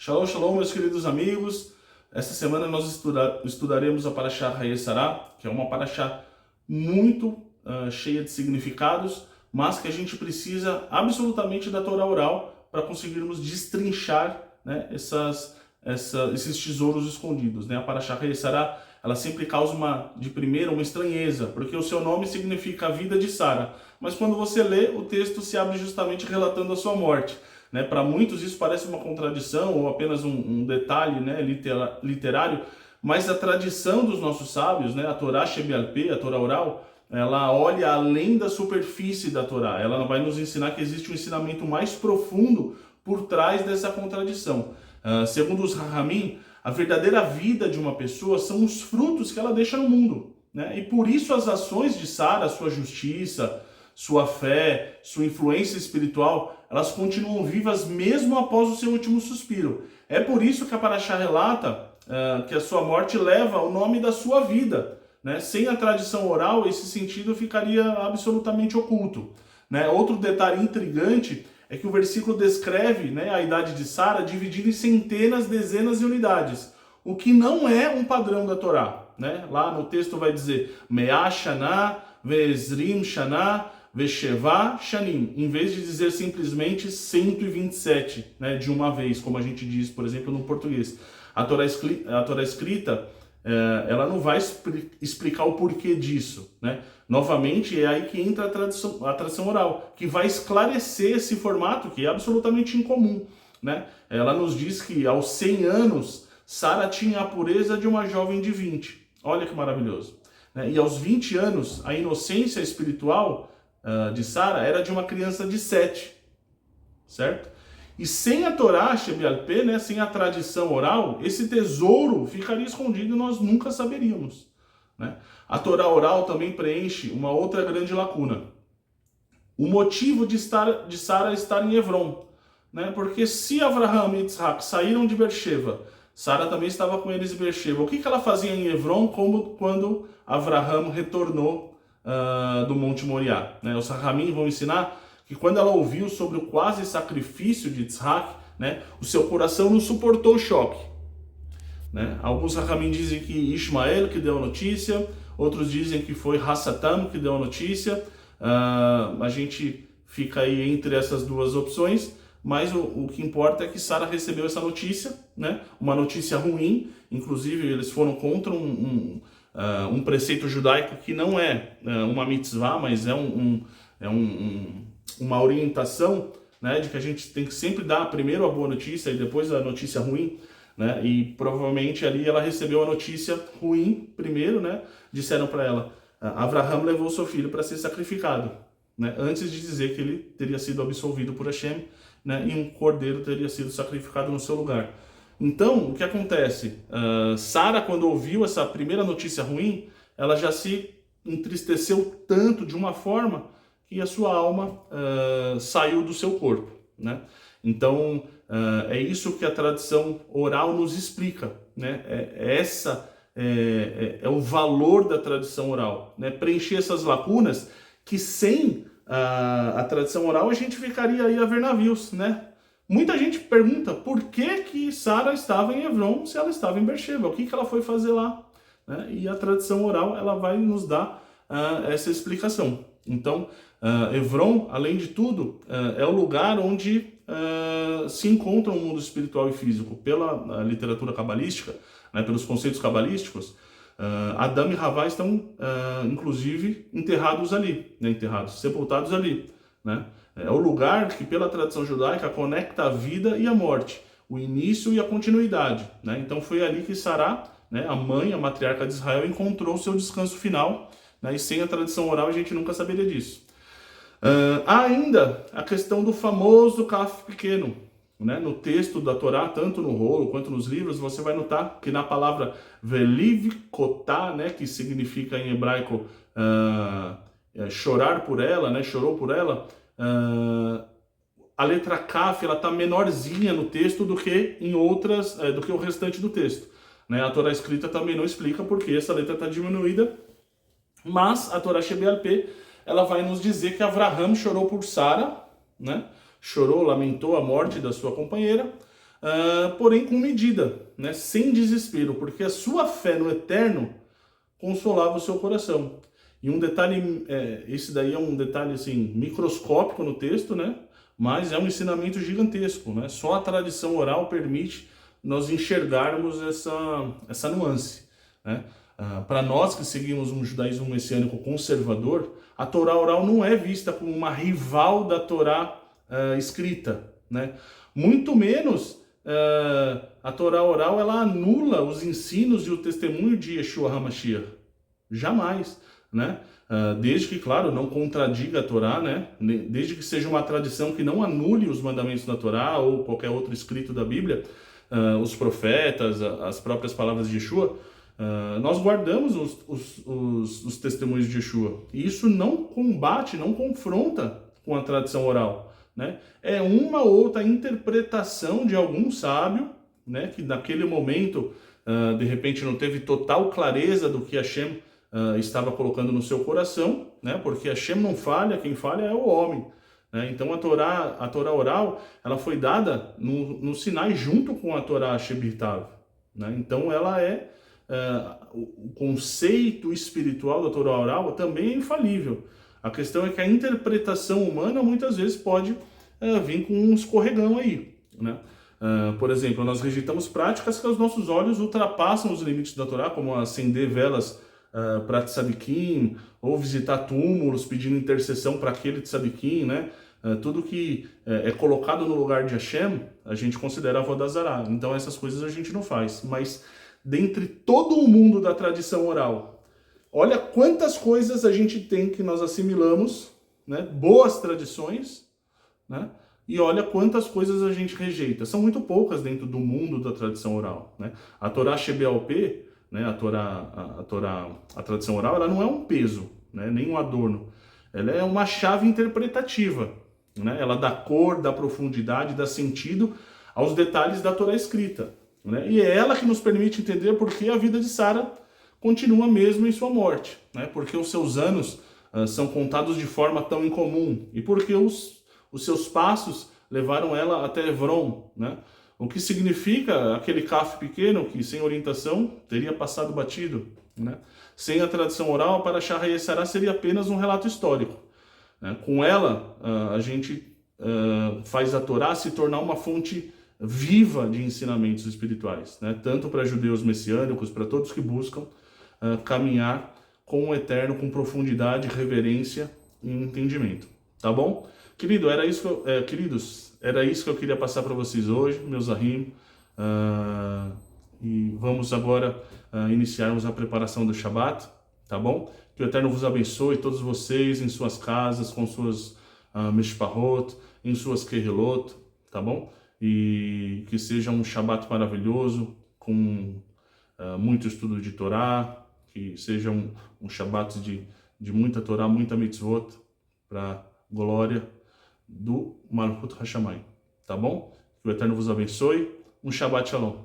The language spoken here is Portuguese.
Shalom, shalom, meus queridos amigos. Essa semana nós estudaremos a Parashá Hayei Sarah, que é uma Parashá muito cheia de significados, mas que a gente precisa absolutamente da Torá oral para conseguirmos destrinchar, né, esses tesouros escondidos. Né? A Parashá Hayei Sarah, ela sempre causa de primeira uma estranheza, porque o seu nome significa a vida de Sara, mas quando você lê, o texto se abre justamente relatando a sua morte. Né? Para muitos isso parece uma contradição ou apenas um detalhe, né, literário, mas a tradição dos nossos sábios, né, a Torá Shebial-Peh, a Torá oral, ela olha além da superfície da Torá. Ela vai nos ensinar que existe um ensinamento mais profundo por trás dessa contradição. Segundo os Rahamim, a verdadeira vida de uma pessoa são os frutos que ela deixa no mundo. Né? E por isso as ações de Sara, sua justiça, sua fé, sua influência espiritual, elas continuam vivas mesmo após o seu último suspiro. É por isso que a Parashá relata que a sua morte leva o nome da sua vida. Né? Sem a tradição oral, esse sentido ficaria absolutamente oculto. Né? Outro detalhe intrigante é que o versículo descreve, né, a idade de Sara dividida em centenas, dezenas de unidades, o que não é um padrão da Torá. Né? Lá no texto vai dizer Me'ah Shana, Ve'ezrim Shana, Veshevá Shanim, em vez de dizer simplesmente 127, né, de uma vez, como a gente diz, por exemplo, no português. A Torá escrita, ela não vai explicar o porquê disso. Né? Novamente, é aí que entra a tradição oral, que vai esclarecer esse formato que é absolutamente incomum. Né? Ela nos diz que aos 100 anos, Sara tinha a pureza de uma jovem de 20. Olha que maravilhoso. Né? E aos 20 anos, a inocência espiritual de Sara era de uma criança de 7, certo? E sem a Torá Shebial-Peh, né, sem a tradição oral, esse tesouro ficaria escondido e nós nunca saberíamos. Né? A Torá oral também preenche uma outra grande lacuna. O motivo de Sara estar em Hebron. Né? Porque se Avraham e Yitzhak saíram de Beersheba, Sara também estava com eles em Beersheba. O que ela fazia em Hebron quando Avraham retornou do Monte Moriá? Né? Os Rahamim vão ensinar que quando ela ouviu sobre o quase sacrifício de Yitzhak, né, o seu coração não suportou o choque. Né? Alguns Rahamim dizem que Ishmael que deu a notícia, outros dizem que foi Hassatam que deu a notícia. A gente fica aí entre essas duas opções, mas o que importa é que Sara recebeu essa notícia, né? Uma notícia ruim. Inclusive eles foram contra um preceito judaico que não é uma mitzvah, mas é uma orientação, né, de que a gente tem que sempre dar primeiro a boa notícia e depois a notícia ruim. Né? E provavelmente ali ela recebeu a notícia ruim primeiro. Né? Disseram para ela, Avraham levou seu filho para ser sacrificado, né? Antes de dizer que ele teria sido absolvido por Hashem, né? E um cordeiro teria sido sacrificado no seu lugar. Então, o que acontece? Sara, quando ouviu essa primeira notícia ruim, ela já se entristeceu tanto de uma forma que a sua alma saiu do seu corpo. Né? Então, é isso que a tradição oral nos explica. Né? É o valor da tradição oral. Né? Preencher essas lacunas que sem a tradição oral a gente ficaria aí a ver navios. Né? Muita gente pergunta por que Sara estava em Hebron se ela estava em Beersheba, o que ela foi fazer lá? Né? E a tradição oral ela vai nos dar essa explicação. Então, Hebron, além de tudo, é o lugar onde se encontra o mundo espiritual e físico. Pela literatura cabalística, né, pelos conceitos cabalísticos, Adão e Havá estão, inclusive, enterrados ali, né, sepultados ali. Né? É o lugar que, pela tradição judaica, conecta a vida e a morte, o início e a continuidade. Né? Então foi ali que Sará, né, a mãe, a matriarca de Israel, encontrou seu descanso final. Né? E sem a tradição oral a gente nunca saberia disso. Há ainda a questão do famoso Kaf pequeno. Né? No texto da Torá, tanto no rolo quanto nos livros, você vai notar que na palavra Veliv Kotá, né, que significa em hebraico chorar por ela, né, chorou por ela, a letra Kaf está menorzinha no texto do que em outras, do que o restante do texto. Né? A Torá escrita também não explica porque essa letra está diminuída, mas a Torá Shebial-Peh, ela vai nos dizer que Avraham chorou por Sara, né? Chorou, lamentou a morte da sua companheira, porém com medida, né? Sem desespero, porque a sua fé no eterno consolava o seu coração. E um detalhe, esse daí é um detalhe assim, microscópico no texto, né? Mas é um ensinamento gigantesco, né? Só a tradição oral permite nós enxergarmos essa nuance, né? Para nós que seguimos um judaísmo messiânico conservador, a Torá oral não é vista como uma rival da Torá escrita, né? Muito menos a Torá oral ela anula os ensinos e o testemunho de Yeshua HaMashiach. Jamais, né? Desde que, claro, não contradiga a Torá, né? Desde que seja uma tradição que não anule os mandamentos da Torá ou qualquer outro escrito da Bíblia, os profetas, as próprias palavras de Yeshua, nós guardamos os testemunhos de Yeshua. E isso não combate, não confronta com a tradição oral, né? É uma outra interpretação de algum sábio, né? Que naquele momento, de repente, não teve total clareza do que Hashem estava colocando no seu coração, né? Porque Hashem não falha, quem falha é o homem, né? Então a Torá oral, ela foi dada no Sinai junto com a Torá Shebitav, né? Então ela o conceito espiritual da Torá oral também é infalível. A questão é que a interpretação humana muitas vezes pode vir com um escorregão aí, né? Por exemplo, nós rejeitamos práticas que aos nossos olhos ultrapassam os limites da Torá, como acender velas para tzadikim, ou visitar túmulos pedindo intercessão para aquele tzadikim, né? Tudo que é colocado no lugar de Hashem, a gente considera avodah zará. Então essas coisas a gente não faz. Mas dentre todo o mundo da tradição oral, olha quantas coisas a gente tem que nós assimilamos, né? Boas tradições, né? E olha quantas coisas a gente rejeita. São muito poucas dentro do mundo da tradição oral, né? A Torá Shebealpé, né, a tradição oral, ela não é um peso, né, nem um adorno. Ela é uma chave interpretativa, né? Ela dá cor, dá profundidade, dá sentido aos detalhes da Torá escrita, né? E é ela que nos permite entender por que a vida de Sara continua mesmo em sua morte, né? Porque os seus anos são contados de forma tão incomum e porque os seus passos levaram ela até Hebron, né? O que significa aquele café pequeno que, sem orientação, teria passado batido, né? Sem a tradição oral, para Parashá Hayesará seria apenas um relato histórico, né? Com ela, a gente faz a Torá se tornar uma fonte viva de ensinamentos espirituais, né? Tanto para judeus messiânicos, para todos que buscam caminhar com o Eterno, com profundidade, reverência e entendimento. Tá bom? Querido, queridos, era isso que eu queria passar para vocês hoje, meus ahim. E vamos agora iniciarmos a preparação do Shabat, tá bom? Que o Eterno vos abençoe, todos vocês, em suas casas, com suas mishpahot, em suas kehilot, tá bom? E que seja um Shabat maravilhoso, com muito estudo de Torá, que seja um Shabat de muita Torá, muita mitzvot, para glória do Malchut Hashamayim, tá bom? Que o Eterno vos abençoe. Um Shabbat Shalom.